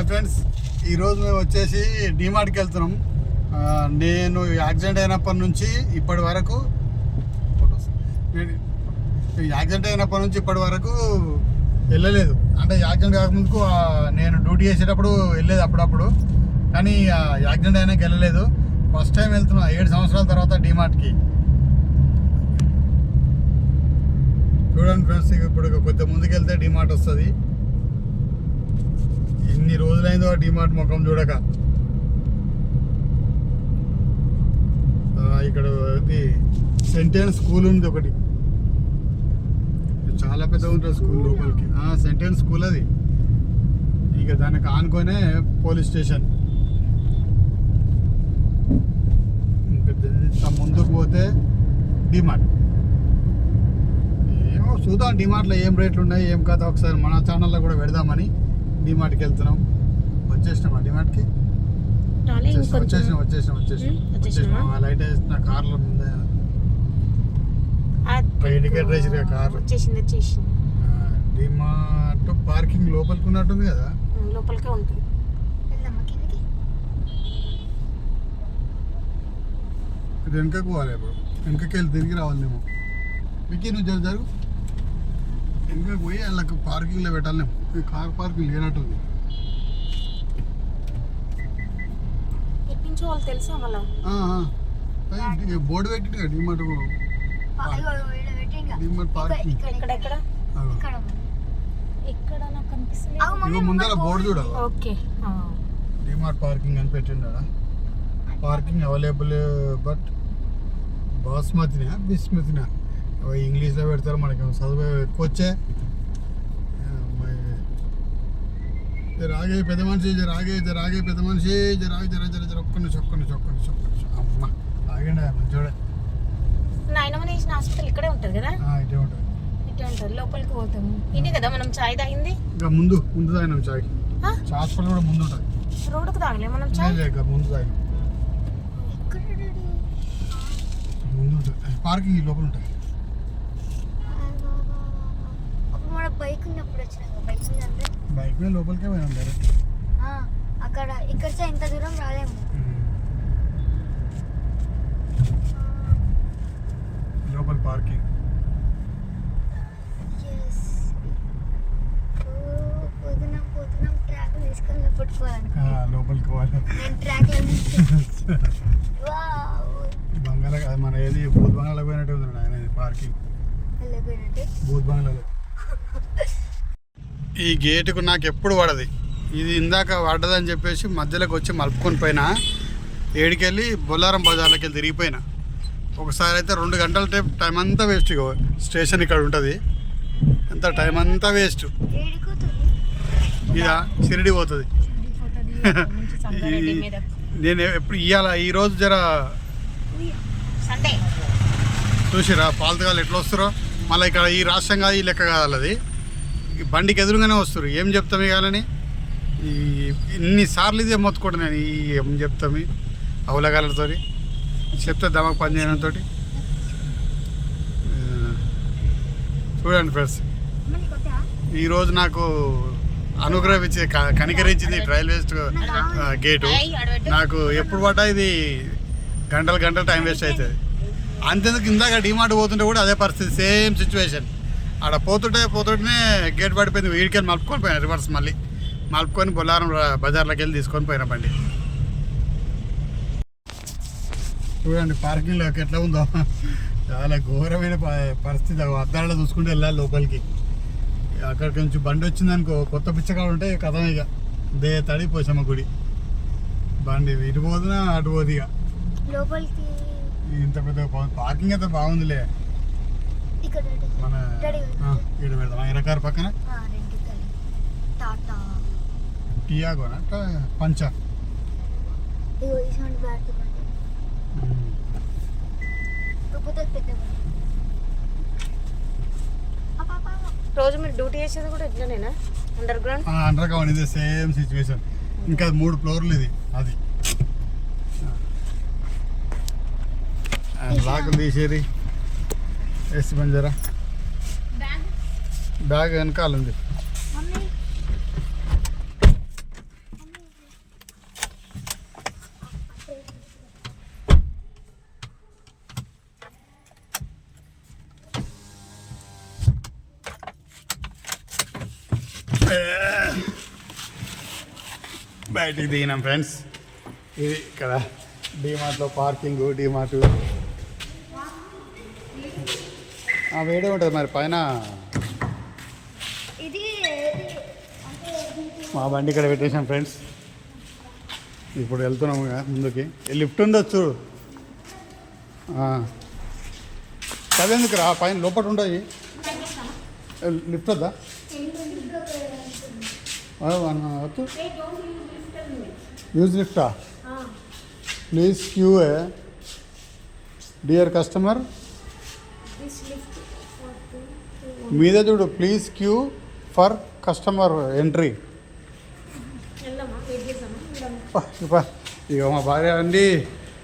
Hi friends, ఈరోజు మేము వచ్చేసి డిమార్ట్కి వెళ్తున్నాం. నేను యాక్సిడెంట్ అయినప్పటి నుంచి ఇప్పటి వరకు వెళ్ళలేదు. అంటే యాక్సిడెంట్ కాకముందుకు నేను డ్యూటీ చేసేటప్పుడు వెళ్ళేది అప్పుడప్పుడు, కానీ యాక్సిడెంట్ అయినాక వెళ్ళలేదు. ఫస్ట్ టైం వెళ్తున్నా 7 సంవత్సరాల తర్వాత డిమార్ట్కి. చూడండి ఫ్రెండ్స్, ఇప్పుడు కొద్దిగా ముందుకు వెళ్తే డిమార్ట్ వస్తుంది. ఎన్ని రోజులైందో ఆ డిమార్ట్ ముఖం చూడక. ఇక్కడ సెంటెన్స్ స్కూల్ ఉంది ఒకటి, చాలా పెద్ద ఉంటుంది స్కూల్ లోపలికి. సెంటెన్స్ స్కూల్ అది. ఇక దానికి ఆనుకొనే పోలీస్ స్టేషన్. ఇంకా ముందుకు పోతే డిమార్ట్. ఏమో చూద్దాం డిమార్ట్లో ఏం రేట్లు ఉన్నాయి ఏం కాదు, ఒకసారి మన ఛానల్లో కూడా పెడదామని డిమార్ట్కి వెళ్తున్నాం. వచ్చేసినాం ఆ డిమార్ట్కి. వచ్చేసినాం. ఆ లైట్ వేసిన కార్లో ముందే ఇండికేటర్ వేసి కార్ డిమార్ట్ పార్కింగ్ లోపలికి ఉన్నట్టుంది కదా. లోపలికే ఉంటుంది. వెనకకు పోవాలి. ఇప్పుడు వెనకకి వెళ్ళి తిరిగి రావాలేమో. వికీ నువ్వు జరుగు. వెనకకు పోయి వాళ్ళకి పార్కింగ్లో పెట్టాలేమో. కార్ పార్కింగ్ లేనట్టుంది. వాళ్ళు తెలుసా మళ్ళా బోర్డు పెట్టింది డిమార్ట్ పార్కింగ్. ఇక్కడ నాకు కనిపిస్తుంది. ముందర బోర్డు చూడాలి. ఓకే, డిమార్ట్ పార్కింగ్ అని పెట్టిండా. పార్కింగ్ అవైలబుల్ బట్ బాస్మతినా బిస్మతినా ఇంగ్లీష్లో పెడతారు. మనకి చదువు ఎక్కువ వచ్చే. జరాగే పెద్ద మనిషి, జరాగే పెద్ద మనిషి, జర ఒక్క నిమిషం. అమ్మ ఆగండి మంచోడే. నాయనమ్మ చేసిన హాస్పిటల్ ఇక్కడే ఉంటుంది కదా. ఇటే ఉంటుంది. లోపలికి పోతాము. ఇదే కదా మనం చాయ్ తాగింది. ఇంకా ముందు తాగినాం చాయ్. హాస్పిటల్ కూడా ముందు ఉంటుంది. రోడ్డుకు తాగలే మనం చాయ్. ముందు తాగినాం. ముందు ఉంటుంది. పార్కింగ్ లోపల ఉంటుంది. బైక్ ఉన్నప్పుడు బైక్ మీద లోపలికే పోయినాం డైరెక్ట్. అక్కడ ఇక్కడ ఇంత దూరం రాలేము. లోపల పార్కింగ్. పోతున్నాం ట్రాక్ తీసుకొని లోపలికి పోవాలి. బంగాళా మన ఏది భూత్ బంగాళా పోయినట్టు ఉంది ఆయన పార్కింగ్. భూత్ బంగాళాలో ఈ గేటుకు నాకు ఎప్పుడు పడది. ఇది ఇందాక పడ్డదని చెప్పేసి మధ్యలోకి వచ్చి మలుపుకొని పోయినా. ఏడికెళ్ళి బొల్లారం బజార్లోకి వెళ్ళి తిరిగిపోయినా. ఒకసారి అయితే 2 గంటల టైం అంతా వేస్ట్. ఇగో స్టేషన్ ఇక్కడ ఉంటుంది. అంత టైం అంతా వేస్ట్. ఇదా షిరిడి పోతుంది. నేను ఎప్పుడు ఈరోజు జర చూసిరా పాలతగాలు ఎట్లా వస్తారో. మళ్ళీ ఇక్కడ ఈ రాష్ట్రం కాదు, ఈ లెక్క కాదు. అది బండికి ఎదురుగానే వస్తారు. ఏం చెప్తాము కాలని ఇన్నిసార్లు ఇదే మొత్తుకోండి. నేను ఏం చెప్తాము అవలగాలతో చెప్తే దమకు పని చేయడంతో. చూడండి ఫ్రెండ్స్, ఈరోజు నాకు అనుగ్రహించి కనికరించింది రైల్వే గేటు. నాకు ఎప్పుడు పడ్డా ఇది గంటలు టైం వేస్ట్ అవుతుంది. అంతేందుకు ఇందాక డిమార్ట్ పోతుంటే కూడా అదే పరిస్థితి, సేమ్ సిచ్యువేషన్. ఆడ పోతుంటేనే గేట్ పడిపోయింది. వీడికెళ్ళి మలుపుకొని పోయినా, రివర్స్ మళ్ళీ మలుపుకొని బొల్లారం బజార్లోకి వెళ్ళి తీసుకొని పోయిన బండి. చూడండి పార్కింగ్లోకి ఎట్లా ఉందో. చాలా ఘోరమైన పరిస్థితి. అద్దాలలో చూసుకుంటూ వెళ్ళాలి లోపలికి. అక్కడికి నుంచి బండి వచ్చిందనుకో, కొత్త పిచ్చకాడు ఉంటే కథ. ఇక తడి పోసమ్మ గుడి బండి ఇటు పోతున్నా అటు పోదు. ఇక ఇంత పెద్ద పార్కింగ్ అయితే బాగుందిలే. మన ఇక్కడ పెడతాం ఇరకారు పక్కన. టియాగోనా పంచా. రోజు మీరు డ్యూటీ చేసేది కూడా ఇట్లనేనా? అండర్ గ్రౌండ్ ఇదే సేమ్ సిచ్యువేషన్. ఇంకా 3 ఫ్లోర్లు ఇది. అది లాకులు తీసేది. వేసి బంజారా బ్యాగ్ వెనకాల ఉంది. బయటికి దిగినాం ఫ్రెండ్స్. ఇది ఇక్కడ డీమార్ట్లో పార్కింగ్. డీమార్ట్ వేడే ఉంటుంది మరి పైన. ఇది మా బండి ఇక్కడ పెట్టేసాం ఫ్రెండ్స్. ఇప్పుడు వెళ్తున్నాము ముందుకి. లిఫ్ట్ ఉండొచ్చు. చదివేందుకు రా, పైన లోపల ఉండవు. లిఫ్ట్ వద్దా? వద్దు. యూజ్ లిఫ్టా? Please queue dear customer. మీద చూడు, please queue for customer entry. ఇక మా భార్య అండి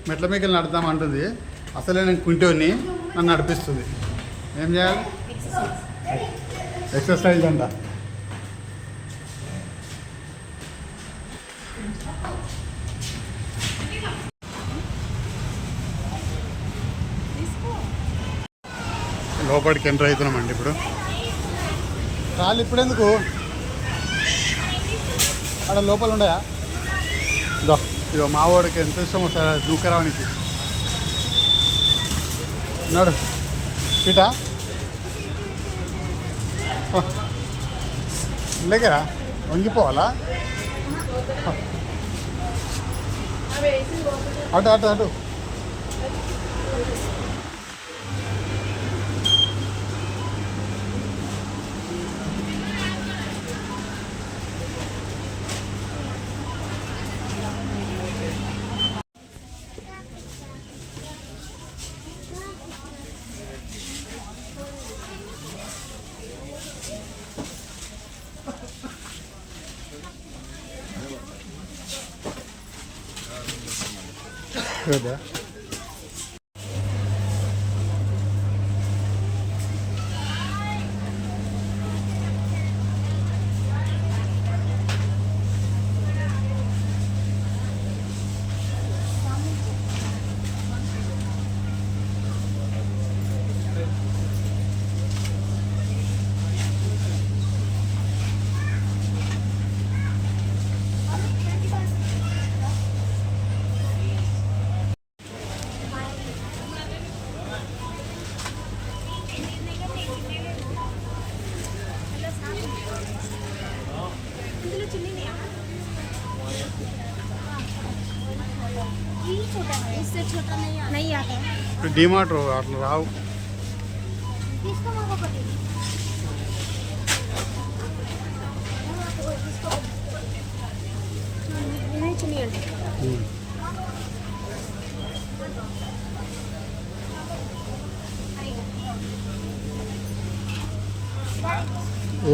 మెట్ల మీకెళ్ళి నడుద్దాం అంటుంది. అసలే నేను కుంటోని నన్ను నడిపిస్తుంది. ఏం చేయాలి? ఎక్సర్సైజ్ అంట. లోపలికి ఎంటర్ అవుతున్నామండి ఇప్పుడు. చాలు ఇప్పుడు ఎందుకు అక్కడ లోపల ఉండయా? ఇదో మా వాడికి ఎంత ఇష్టమో సార్ దూకరావనికి. ఉన్నాడు సీటా లేకరా వంగిపోవాలా? అటు అటు అటు. కదా ఇప్పుడు డిమార్ట్ అట్లా రావు.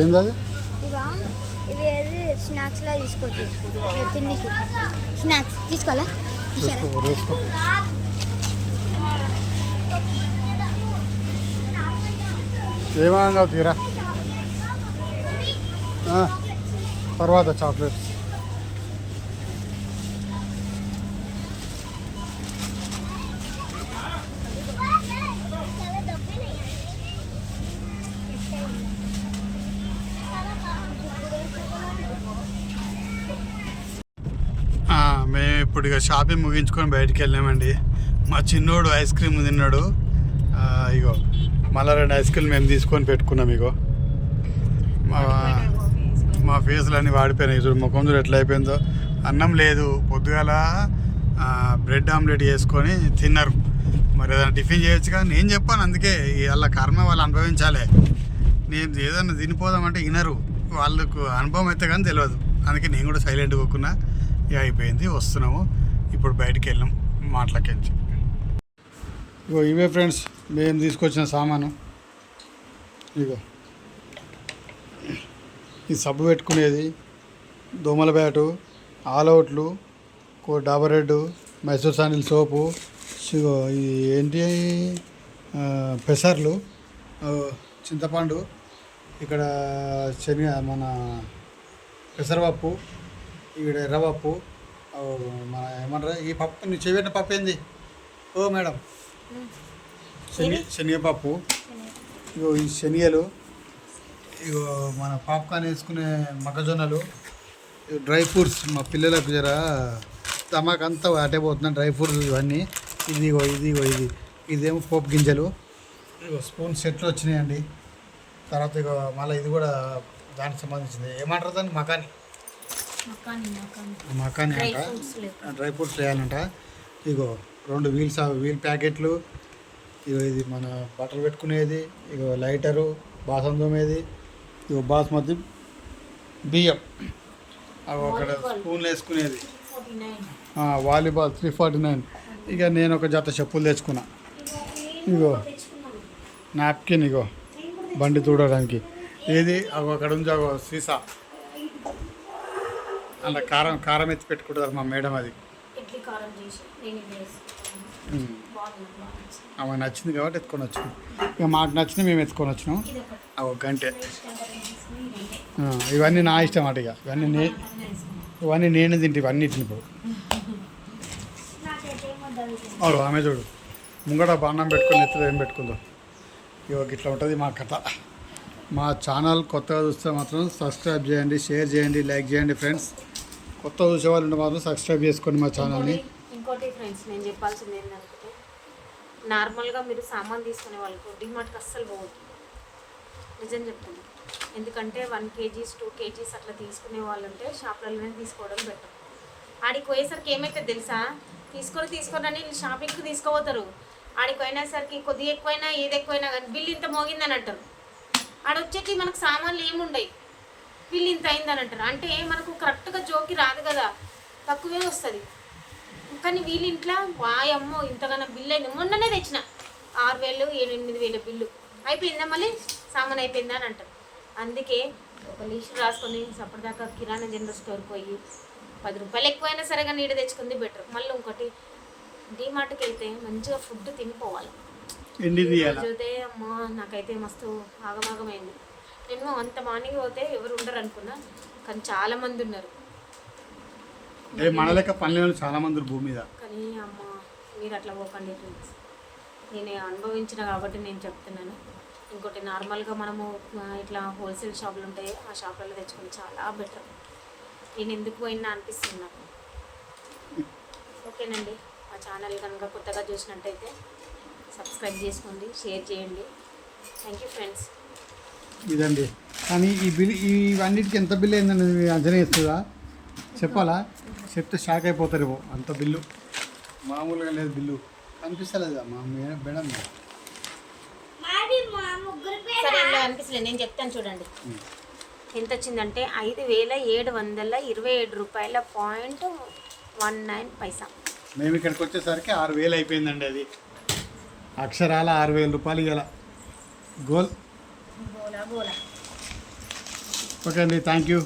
ఏంది అది? ఇవి ఏది స్నాక్స్ లా తీసుకోవచ్చు. తిండికి స్నాక్స్ తీసుకోవాలా? ఏమన్నా తీరా తర్వాత చాక్లెట్స్. మేము ఇప్పుడు ఇక షాపింగ్ ముగించుకొని బయటికి వెళ్ళామండి. మా చిన్నోడు ఐస్ క్రీమ్ తిన్నాడు. ఇగో మళ్ళీ 2 ఐస్ క్రీమ్ మేము తీసుకొని పెట్టుకున్నాం. ఇగో మా ఫేస్లు అన్నీ వాడిపోయినాయి. చూడు ముఖం చూడు ఎట్లా అయిపోయిందో. అన్నం లేదు. పొద్దుగాల బ్రెడ్ ఆమ్లెట్ చేసుకొని తిన్నారు. మరి ఏదైనా టిఫిన్ చేయొచ్చుగా. నేను చెప్పాను అందుకే వాళ్ళ కర్మ వాళ్ళు అనుభవించాలి. నేను ఏదైనా తినిపోదామంటే వినరు. వాళ్ళకు అనుభవం అయితే కానీ తెలియదు. అందుకే నేను కూడా సైలెంట్గా కూకున్నా. ఇక అయిపోయింది. వస్తున్నాము ఇప్పుడు బయటికి వెళ్ళాం మాటలకించి. ఇగో ఇవే ఫ్రెండ్స్ మేము తీసుకొచ్చిన సామాను. ఇగో ఈ సబ్బు పెట్టుకునేది, దోమల బ్యాటు, ఆల్అవుట్లు, Dabur red, Mysore sandal soap, ఇగో ఈ ఏంటి పెసర్లు, చింతపండు, ఇక్కడ శనగ మన పెసరపప్పు, ఇక్కడ ఎర్రపప్పు, మన ఏమంటారు ఈ పప్పు నీ చెవిన పప్పు ఏంది? ఓ మేడం శనగపప్పు. ఇగో ఈ శనగలు, ఇగో మన పాప్కార్న్ వేసుకునే మొక్కజొన్నలు, డ్రై ఫ్రూట్స్ మా పిల్లలకు జర తమాకంతా అటే పోతున్నాను డ్రై ఫ్రూట్స్ ఇవన్నీ ఇది ఇదేమో పోపు గింజలు ఇగో స్పూన్ సెట్లు వచ్చినాయండి. తర్వాత ఇక మళ్ళీ ఇది కూడా దానికి సంబంధించింది ఏమంటారు దాన్ని మకాని అంట డ్రై ఫ్రూట్స్ వేయాలంట. ఇగో 2 వీల్ ప్యాకెట్లు, ఇగో ఇది మన బట్టలు పెట్టుకునేది, ఇగో లైటరు, బాసం తోమేది, ఇగో బాస్మతి బియ్యం, అవి అక్కడ స్పూన్లు వేసుకునేది, వాలీబాల్ 349. ఇక నేను ఒక జత చెప్పులు తెచ్చుకున్నా. ఇగో నాప్కిన్, ఇగో బండి చూడడానికి ఏది అక్కడ ఉంది అగో సీసా, అలా కారం ఎత్తి పెట్టుకుంటారు మా మేడం. అది ఆమె నచ్చింది కాబట్టి ఎత్తుకొని వచ్చినాం. ఇక మాకు నచ్చింది మేము ఎత్తుకొని వచ్చినాం. ఒక గంటే ఇవన్నీ నా ఇష్టం అట. ఇక ఇవన్నీ నేను తింటే ఇవన్నీ ఇప్పుడు ఆమె చూడు ముంగట బాణం పెట్టుకొని ఎత్తులో ఏం పెట్టుకుందో. ఇక ఇట్లా ఉంటుంది మా కథ. మా ఛానల్ కొత్తగా చూస్తే మాత్రం సబ్స్క్రైబ్ చేయండి, షేర్ చేయండి, లైక్ చేయండి ఫ్రెండ్స్. కొత్త చూసే వాళ్ళు ఉంటే మాత్రం సబ్స్క్రైబ్ చేసుకోండి మా ఛానల్ని. ఇంకోటి ఫ్రెండ్స్ నేను చెప్పాల్సింది ఏంటంటే, నార్మల్గా మీరు సామాన్ తీసుకునే వాళ్ళకు డిమార్ట్కి అస్సలు పోవద్దు. నిజం చెప్తాను. ఎందుకంటే 1 kgs 2 kgs అట్లా తీసుకునే వాళ్ళు ఉంటే షాప్లలోనే తీసుకోవడం బెటర్. ఆడికి పోయేసరికి ఏమైతే తెలుసా, తీసుకొని షాపింగ్కి తీసుకోపోతారు. ఆడికి పోయినసరికి కొద్దిగా ఎక్కువైనా ఏది ఎక్కువైనా కానీ బిల్ ఇంత మోగిందని అంటారు. ఆడొచ్చేటి మనకు సామాన్లు ఏముండయి, బిల్ ఇంత అయిందని అంటారు. అంటే మనకు కరెక్ట్గా జోకి రాదు కదా, తక్కువే వస్తుంది. కానీ వీళ్ళ ఇంట్లో వాయమ్మో ఇంతగానో బిల్లు అయింది. మొన్ననే తెచ్చిన 6,000 8,000 బిల్లు అయిపోయిందా, మళ్ళీ సామాన్ అయిపోయిందా అని అంటారు. అందుకే ఒక లిస్ట్ రాసుకొని అప్పటిదాకా కిరాణా జనరల్ స్టోర్కి పోయి 10 రూపాయలు ఎక్కువైనా సరే కానీ నీడ తెచ్చుకుంది బెటర్. మళ్ళీ ఇంకోటి డీమార్ట్కి వెళ్తే మంచిగా ఫుడ్ తినిపోవాలి. చూస్తే అమ్మా నాకైతే మస్తు ఆగమాగమైంది. నేను అంత మార్నింగ్ పోతే ఎవరు ఉండరు అనుకున్నా, కానీ చాలా మంది ఉన్నారు. మన లెక్క పనులు చాలా మంది భూమి మీద. కానీ అమ్మ మీరు అట్లా పోకండి ఫ్రెండ్స్, నేను అనుభవించిన కాబట్టి నేను చెప్తున్నాను. ఇంకోటి నార్మల్గా మనము ఇట్లా హోల్సేల్ షాపులు ఉంటాయి, ఆ షాపులలో తెచ్చుకొని చాలా బెటర్. నేను ఎందుకు పోయినా అనిపిస్తుంది నాకు. ఓకేనండి, మా ఛానల్ కనుక కొత్తగా చూసినట్టయితే సబ్స్క్రైబ్ చేసుకోండి, షేర్ చేయండి. Thank you friends. ఇదండి. కానీ ఈ బిల్ ఇవన్నిటికి ఎంత బిల్ అయిందండి అంచనా ఇస్తుందా చెప్పాలా? చెప్తే షాక్ అయిపోతారు. అంత బిల్లు మామూలుగా లేదు. బిల్లు కనిపిస్తలేదు మా మేడం. సరే అనిపిస్తలేదు, నేను చెప్తాను చూడండి. ఎంత వచ్చిందంటే 5,727 రూపాయల.19 మేము ఇక్కడికి వచ్చేసరికి 6,000 అయిపోయిందండి. అది అక్షరాల 6,000 రూపాయలు ఇవాళ గోల్. ఓకే అండి, థ్యాంక్ యూ.